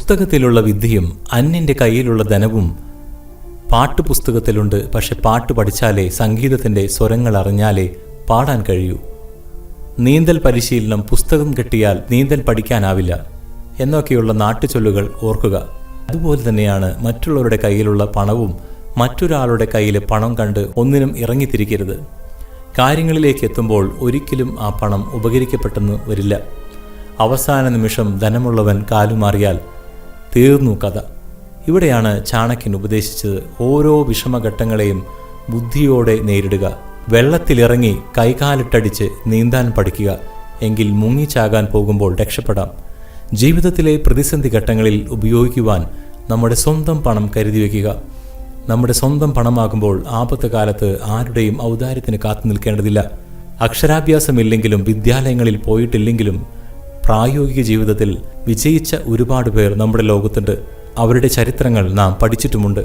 പുസ്തകത്തിലുള്ള വിദ്യയും അന്യൻ്റെ കയ്യിലുള്ള ധനവും പാട്ടുപുസ്തകത്തിലുണ്ട്. പക്ഷെ പാട്ട് പഠിച്ചാലേ, സംഗീതത്തിൻ്റെ സ്വരങ്ങൾ അറിഞ്ഞാലേ പാടാൻ കഴിയൂ. നീന്തൽ പരിശീലനം പുസ്തകം കിട്ടിയാൽ നീന്തൽ പഠിക്കാനാവില്ല എന്നൊക്കെയുള്ള നാട്ടുചൊല്ലുകൾ ഓർക്കുക. അതുപോലെ തന്നെയാണ് മറ്റുള്ളവരുടെ കയ്യിലുള്ള പണവും. മറ്റൊരാളുടെ കയ്യിൽ പണം കണ്ട് ഒന്നിനും ഇറങ്ങിത്തിരിക്കരുത്. കാര്യങ്ങളിലേക്ക് എത്തുമ്പോൾ ഒരിക്കലും ആ പണം ഉപകരിക്കപ്പെട്ടെന്ന് വരില്ല. അവസാന നിമിഷം ധനമുള്ളവൻ കാലുമാറിയാൽ തീർന്നു കഥ. ഇവിടെയാണ് ചാണക്യൻ ഉപദേശിച്ചത്, ഓരോ വിഷമഘട്ടങ്ങളെയും ബുദ്ധിയോടെ നേരിടുക. വെള്ളത്തിലിറങ്ങി കൈകാലിട്ടടിച്ച് നീന്താൻ പഠിക്കുക. എങ്കിൽ മുങ്ങിച്ചാകാൻ പോകുമ്പോൾ രക്ഷപ്പെടാം. ജീവിതത്തിലെ പ്രതിസന്ധി ഘട്ടങ്ങളിൽ ഉപയോഗിക്കുവാൻ നമ്മുടെ സ്വന്തം പണം കരുതി വയ്ക്കുക. നമ്മുടെ സ്വന്തം പണമാകുമ്പോൾ ആപത്ത് കാലത്ത് ആരുടെയും ഔദാര്യത്തിന് കാത്തു നിൽക്കേണ്ടതില്ല. അക്ഷരാഭ്യാസമില്ലെങ്കിലും വിദ്യാലയങ്ങളിൽ പോയിട്ടില്ലെങ്കിലും പ്രായോഗിക ജീവിതത്തിൽ വിജയിച്ച ഒരുപാട് പേർ നമ്മുടെ ലോകത്തുണ്ട്. അവരുടെ ചരിത്രങ്ങൾ നാം പഠിച്ചിട്ടുമുണ്ട്.